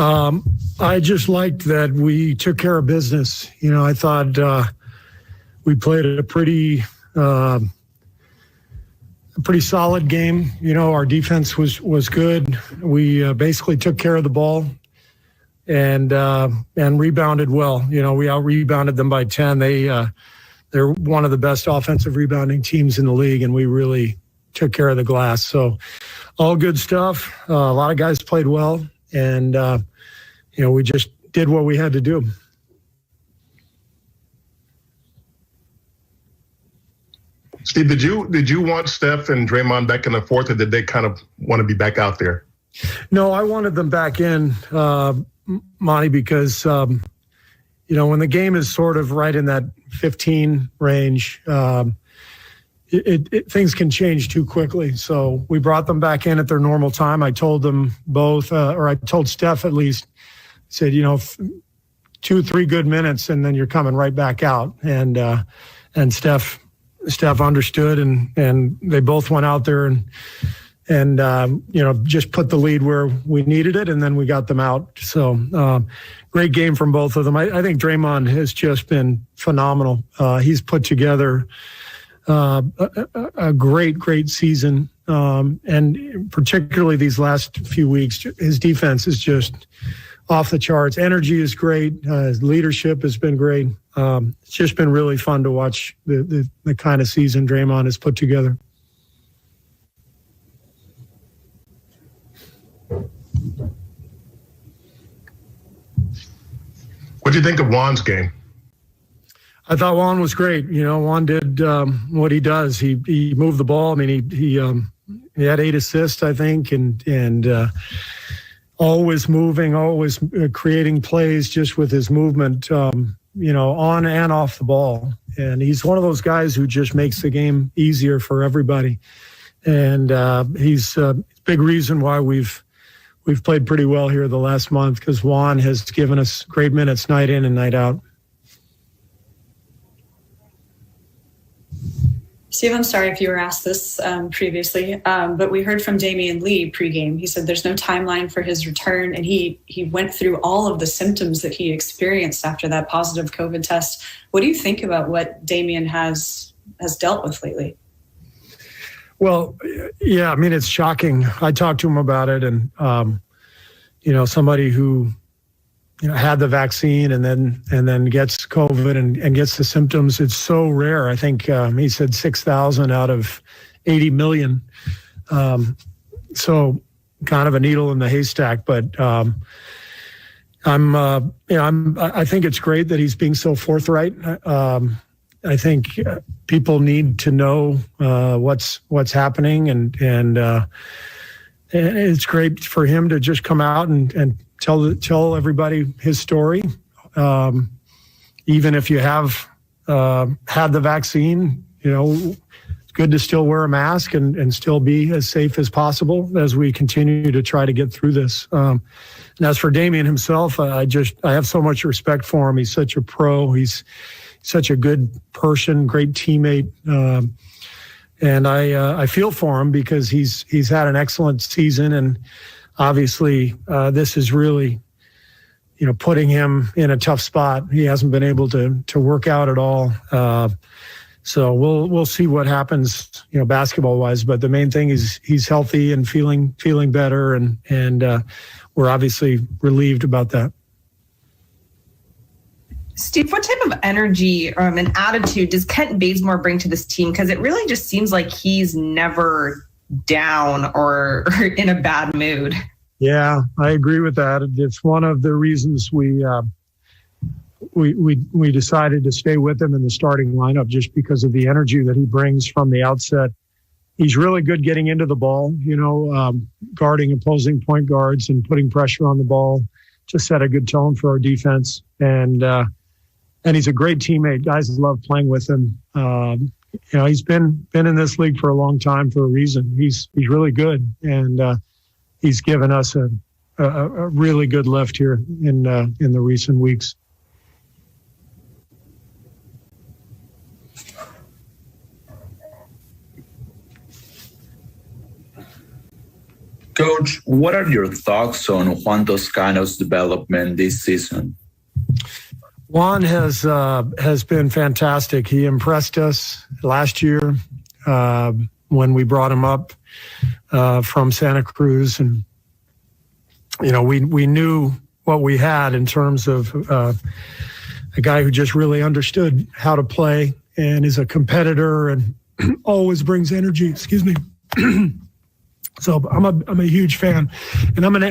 I just liked that we took care of business. I thought we played a pretty solid game. Our defense was good. We basically took care of the ball and rebounded well. We out-rebounded them by 10. They're one of the best offensive rebounding teams in the league, and we really took care of the glass. So all good stuff. A lot of guys played well, and we just did what we had to do. Steve, did you want Steph and Draymond back in the fourth, or did they kind of want to be back out there? No, I wanted them back in, Monty, because when the game is sort of right in that 15 range, things can change too quickly. So we brought them back in at their normal time. I told them both, or I told Steph at least, said, 2-3 good minutes, and then you're coming right back out. And Steph understood, and they both went out there and just put the lead where we needed it, and then we got them out. So great game from both of them. I think Draymond has just been phenomenal. He's put together a great season, and particularly these last few weeks, his defense is just off the charts. Energy is great. His leadership has been great. It's just been really fun to watch the kind of season Draymond has put together. What do you think of Juan's game? I thought Juan was great. Juan did what he does. He moved the ball. I mean, he had 8 assists, I think, and always moving, always creating plays just with his movement, on and off the ball. And he's one of those guys who just makes the game easier for everybody. And he's a big reason why we've played pretty well here the last month, because Juan has given us great minutes night in and night out. Steve, I'm sorry if you were asked this previously, but we heard from Damion Lee pregame. He said there's no timeline for his return, and he went through all of the symptoms that he experienced after that positive COVID test. What do you think about what Damion has dealt with lately? Well, yeah, I mean, it's shocking. I talked to him about it, and somebody who had the vaccine and then gets COVID and gets the symptoms. It's so rare. I think he said 6,000 out of 80 million. So kind of a needle in the haystack. But I think it's great that he's being so forthright. I think people need to know what's happening, and it's great for him to just come out and tell everybody his story. Even if you have had the vaccine, it's good to still wear a mask and still be as safe as possible as we continue to try to get through this. And as for Damion himself, I have so much respect for him. He's such a pro. He's such a good person, great teammate. And I feel for him because he's had an excellent season, and obviously this is really, putting him in a tough spot. He hasn't been able to work out at all. So we'll see what happens, basketball wise. But the main thing is he's healthy and feeling better, and we're obviously relieved about that. Steve, what type of energy and attitude does Kent Bazemore bring to this team? Because it really just seems like he's never down or in a bad mood. Yeah, I agree with that. It's one of the reasons we decided to stay with him in the starting lineup, just because of the energy that he brings from the outset. He's really good getting into the ball, guarding opposing point guards and putting pressure on the ball to set a good tone for our defense. And he's a great teammate. Guys love playing with him. He's been in this league for a long time for a reason. He's really good, and he's given us a really good lift here in the recent weeks. Coach, what are your thoughts on Juan Toscano's development this season? Juan has been fantastic. He impressed us last year when we brought him up from Santa Cruz, and we knew what we had in terms of a guy who just really understood how to play and is a competitor and always brings energy. Excuse me. So I'm a huge fan, and I'm going to